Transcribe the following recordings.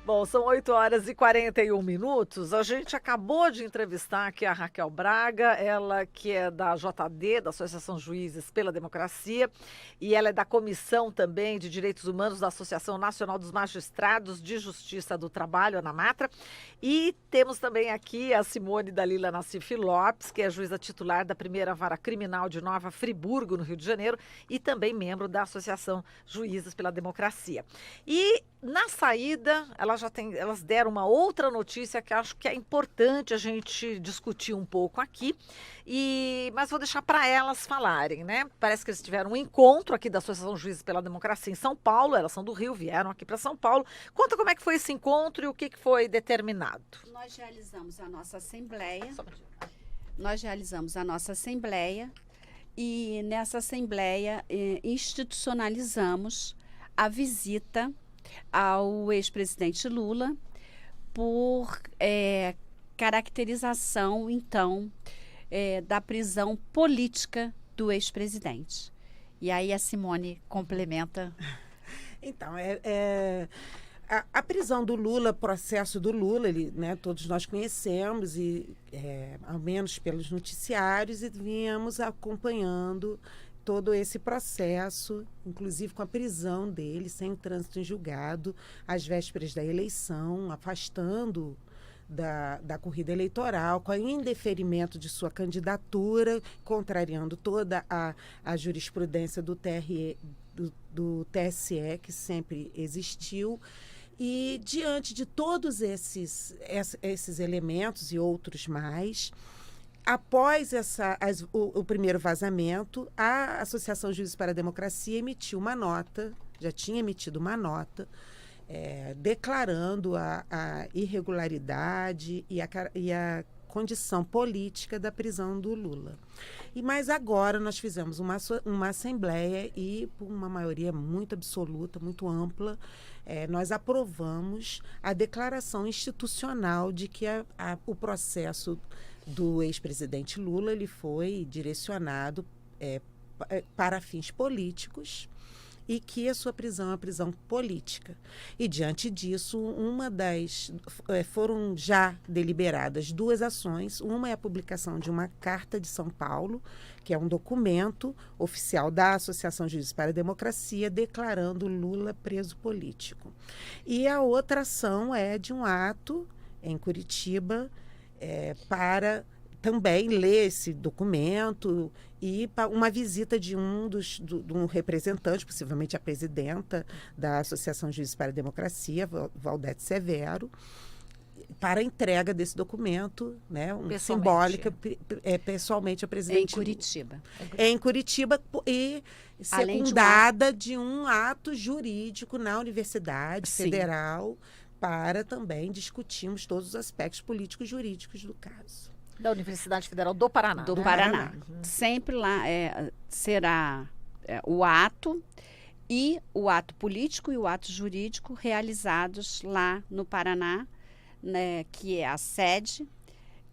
Bom, são 8h41. A gente acabou de entrevistar aqui a Raquel Braga, ela que é da JD, da Associação Juízes pela Democracia, e ela é da Comissão também de Direitos Humanos da Associação Nacional dos Magistrados de Justiça do Trabalho, ANAMATRA. E temos também aqui a Simone Dalila Nassif Lopes, que é juíza titular da Primeira Vara Criminal de Nova Friburgo, no Rio de Janeiro, e também membro da Associação Juízes pela Democracia. E na saída, elas deram uma outra notícia que acho que é importante a gente discutir um pouco aqui, mas vou deixar para elas falarem, né? Parece que eles tiveram um encontro aqui da Associação Juízes pela Democracia em São Paulo, elas são do Rio, vieram aqui para São Paulo. Conta como é que foi esse encontro e o que foi determinado. Nós realizamos a nossa assembleia e nessa assembleia institucionalizamos a visita ao ex-presidente Lula por caracterização, então, da prisão política do ex-presidente. E aí a Simone complementa. Então, a prisão do Lula, processo do Lula, todos nós conhecemos, ao menos pelos noticiários, e viemos acompanhando todo esse processo, inclusive com a prisão dele, sem trânsito em julgado, às vésperas da eleição, afastando da corrida eleitoral, com o indeferimento de sua candidatura, contrariando toda a jurisprudência do TSE, que sempre existiu. E, diante de todos esses elementos e outros mais, após o primeiro vazamento, a Associação Juízes para a Democracia emitiu uma nota, já tinha emitido uma nota, declarando a irregularidade e a condição política da prisão do Lula. Mas agora nós fizemos uma assembleia e, por uma maioria muito absoluta, muito ampla, nós aprovamos a declaração institucional de que o processo do ex-presidente Lula ele foi direcionado para fins políticos e que a sua prisão é uma prisão política. E, diante disso, foram já deliberadas duas ações. Uma é a publicação de uma Carta de São Paulo, que é um documento oficial da Associação Juízes para a Democracia, declarando Lula preso político. E a outra ação é de um ato em Curitiba, para também ler esse documento e uma visita de um representante, possivelmente a presidenta da Associação Juízes para a Democracia, Valdete Severo, para a entrega desse documento, simbólica, pessoalmente a presidente. Em Curitiba. Em Curitiba e secundada de um ato jurídico na Universidade Federal, para também discutirmos todos os aspectos políticos jurídicos do caso. Da Universidade Federal do Paraná. Do Paraná. Sempre lá será o ato político e o ato jurídico realizados lá no Paraná, né, que é a sede,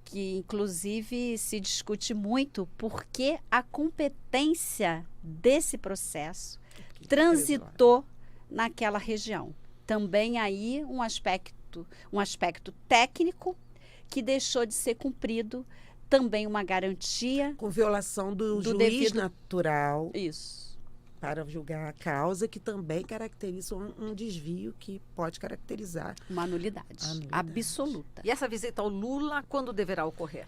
que inclusive se discute muito porque a competência desse processo transitou naquela região. Também aí um aspecto técnico que deixou de ser cumprido, também uma garantia. Com violação do juiz devido natural. Isso. Para julgar a causa, que também caracteriza um desvio que pode caracterizar uma nulidade absoluta. E essa visita ao Lula, quando deverá ocorrer?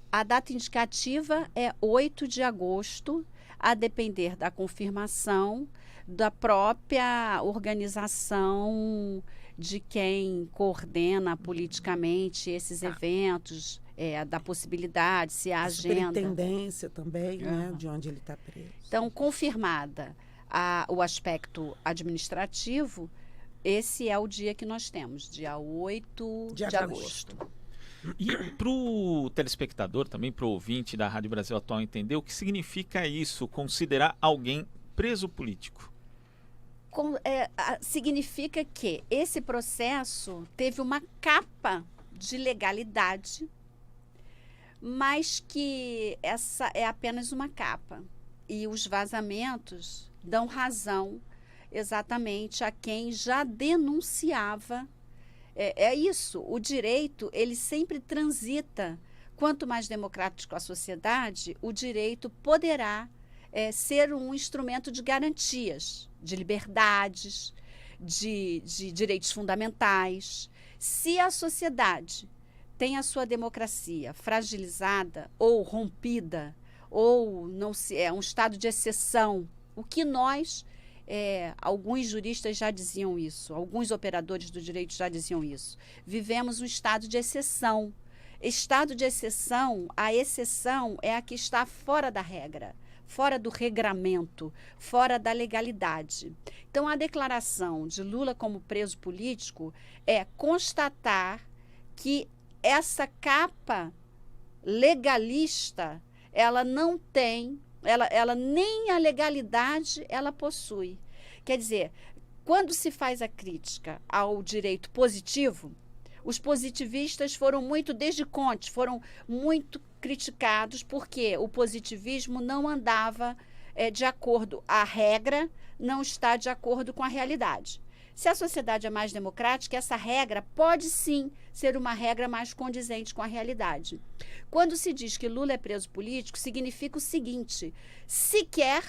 A data indicativa é 8 de agosto, a depender da confirmação da própria organização de quem coordena politicamente esses eventos, da possibilidade, se há agenda. Superintendência também, de onde ele está preso. Então, confirmada o aspecto administrativo, esse é o dia que nós temos, dia 8 de agosto. E para o telespectador, também para o ouvinte da Rádio Brasil Atual entender o que significa isso, considerar alguém preso político? Significa que esse processo teve uma capa de legalidade, mas que essa é apenas uma capa. E os vazamentos dão razão exatamente a quem já denunciava é isso. O direito, ele sempre transita. Quanto mais democrático a sociedade, o direito poderá ser um instrumento de garantias, de liberdades, de direitos fundamentais. Se a sociedade tem a sua democracia fragilizada ou rompida, ou não é um estado de exceção, o que nós, alguns juristas já diziam isso, alguns operadores do direito já diziam isso, vivemos um estado de exceção. Estado de exceção, a exceção é a que está fora da regra, fora do regramento, fora da legalidade. Então, a declaração de Lula como preso político é constatar que essa capa legalista, ela não tem, ela nem a legalidade ela possui. Quer dizer, quando se faz a crítica ao direito positivo, os positivistas foram muito, desde Kant, foram muito criticados porque o positivismo não andava de acordo, a regra não está de acordo com a realidade. Se a sociedade é mais democrática, essa regra pode sim ser uma regra mais condizente com a realidade. Quando se diz que Lula é preso político, significa o seguinte: sequer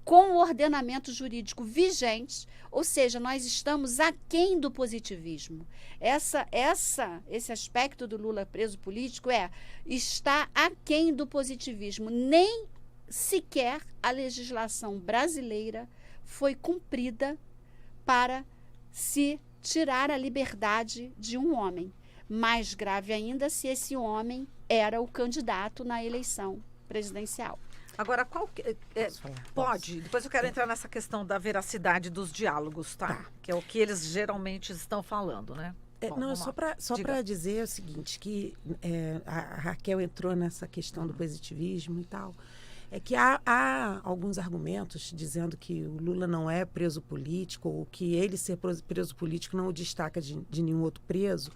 com o ordenamento jurídico vigente, ou seja, nós estamos aquém do positivismo. Esse aspecto do Lula preso político está aquém do positivismo. Nem sequer a legislação brasileira foi cumprida para se tirar a liberdade de um homem. Mais grave ainda se esse homem era o candidato na eleição presidencial. Agora, pode? Depois eu quero entrar nessa questão da veracidade dos diálogos, tá? Que é o que eles geralmente estão falando, né? Bom, não, só para dizer o seguinte, que a Raquel entrou nessa questão do positivismo e tal, é que há alguns argumentos dizendo que o Lula não é preso político, ou que ele ser preso político não o destaca de nenhum outro preso,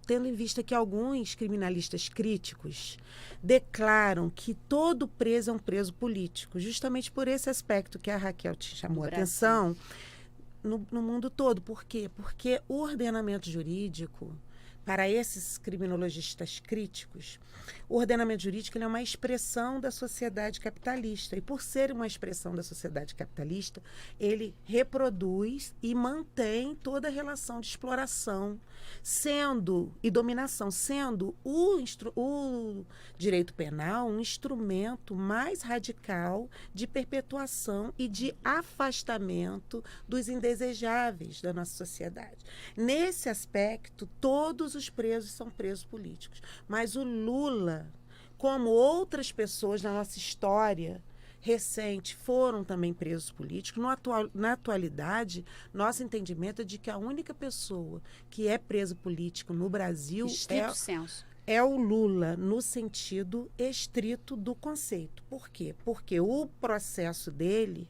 tendo em vista que alguns criminalistas críticos declaram que todo preso é um preso político, justamente por esse aspecto que a Raquel te chamou a atenção, no mundo todo. Por quê? Porque o ordenamento jurídico, para esses criminologistas críticos, o ordenamento jurídico ele é uma expressão da sociedade capitalista. E por ser uma expressão da sociedade capitalista, ele reproduz e mantém toda a relação de exploração e dominação, sendo o direito penal um instrumento mais radical de perpetuação e de afastamento dos indesejáveis da nossa sociedade. Nesse aspecto, todos os presos são presos políticos. Mas o Lula, como outras pessoas na nossa história recente, foram também presos políticos. Na atualidade, nosso entendimento é de que a única pessoa que é preso político no Brasil é o Lula, no sentido estrito do conceito. Por quê? Porque o processo dele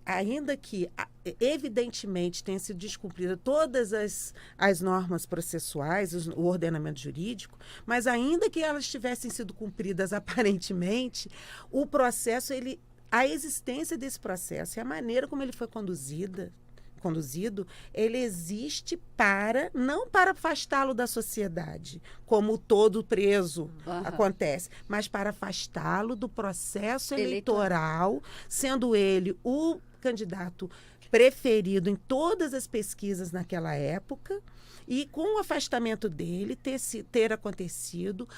ainda que, evidentemente, tenham sido descumpridas todas as normas processuais, o ordenamento jurídico, mas ainda que elas tivessem sido cumpridas aparentemente, o processo, a existência desse processo e a maneira como ele foi conduzido, ele existe não para afastá-lo da sociedade, como todo preso acontece, mas para afastá-lo do processo eleitoral, sendo ele o candidato preferido em todas as pesquisas naquela época, e com o afastamento dele ter acontecido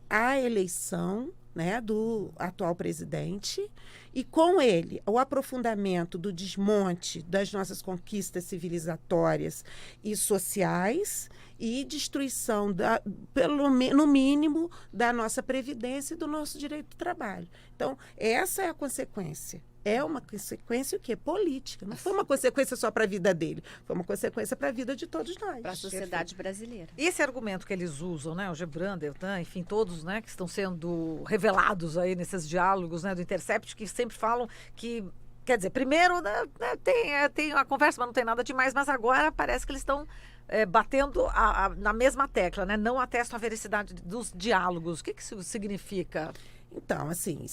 a eleição, né, do atual presidente, e com ele o aprofundamento do desmonte das nossas conquistas civilizatórias e sociais e destruição, no mínimo, da nossa previdência e do nosso direito do trabalho. Então, essa é a consequência. É uma consequência o quê? Política. Não foi uma consequência só para a vida dele, foi uma consequência para a vida de todos nós. Para a sociedade brasileira. E esse argumento que eles usam, né, o Gebran, Deltan, enfim, todos, né, que estão sendo revelados aí nesses diálogos, né, do Intercept, que sempre falam que, quer dizer, primeiro, né, tem a conversa, mas não tem nada demais, mas agora parece que eles estão batendo na mesma tecla, né? Não atestam a veracidade dos diálogos. O que isso significa? Então, assim,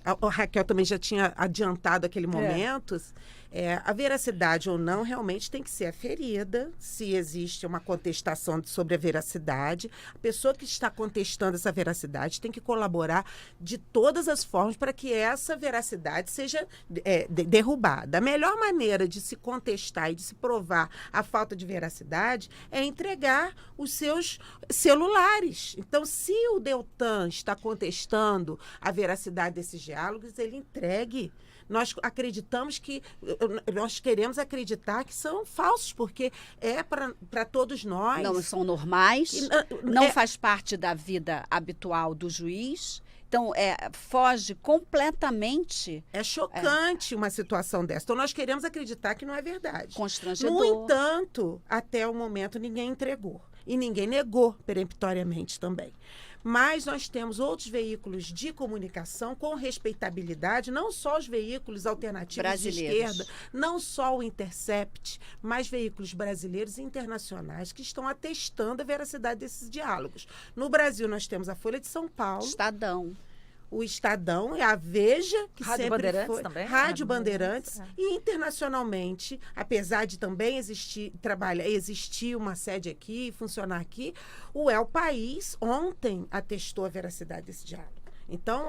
a Raquel também já tinha adiantado aquele momento, A veracidade ou não realmente tem que ser aferida. Se existe uma contestação sobre a veracidade, a pessoa que está contestando essa veracidade tem que colaborar de todas as formas para que essa veracidade seja derrubada. A melhor maneira de se contestar e de se provar a falta de veracidade é entregar os seus celulares. Então, se o Deltan está contestando a veracidade desses diálogos, ele entregue. Nós acreditamos que, nós queremos acreditar que são falsos, porque é para todos nós. Não são normais, não faz parte da vida habitual do juiz. Então, foge completamente. É chocante uma situação dessa. Então, nós queremos acreditar que não é verdade. Constrangedor. No entanto, até o momento, ninguém entregou. E ninguém negou peremptoriamente também. Mas nós temos outros veículos de comunicação com respeitabilidade, não só os veículos alternativos brasileiros de esquerda, não só o Intercept, mas veículos brasileiros e internacionais que estão atestando a veracidade desses diálogos. No Brasil, nós temos a Folha de São Paulo, Estadão, o Estadão, a Veja, que Rádio sempre Bandeirantes foi... também. Rádio Bandeirantes. E internacionalmente, apesar de também existir uma sede aqui, funcionar aqui, o El País ontem atestou a veracidade desse diálogo. Então,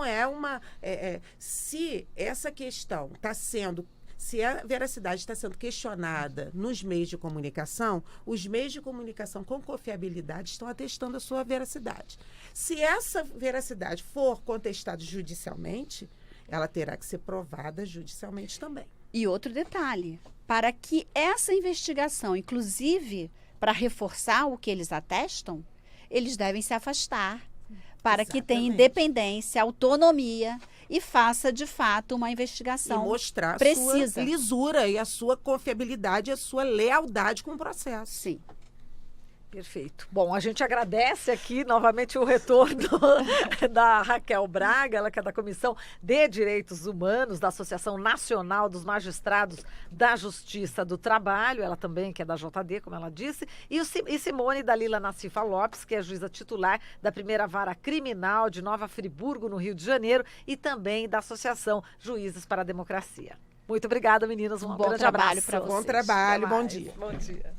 se essa questão está sendo... Se a veracidade está sendo questionada nos meios de comunicação, os meios de comunicação com confiabilidade estão atestando a sua veracidade. Se essa veracidade for contestada judicialmente, ela terá que ser provada judicialmente também. E outro detalhe, para que essa investigação, inclusive para reforçar o que eles atestam, eles devem se afastar, para que tenha independência, autonomia e faça, de fato, uma investigação e mostrar precisa. A sua lisura e a sua confiabilidade e a sua lealdade com o processo. Sim. Perfeito. Bom, a gente agradece aqui novamente o retorno da Raquel Braga, ela que é da Comissão de Direitos Humanos da Associação Nacional dos Magistrados da Justiça do Trabalho, ela também que é da JD, como ela disse, e Simone Dalila Nassifa Lopes, que é juíza titular da Primeira Vara Criminal de Nova Friburgo, no Rio de Janeiro, e também da Associação Juízes para a Democracia. Muito obrigada, meninas. Um bom grande trabalho abraço para vocês. Bom trabalho, bom dia. Bom dia.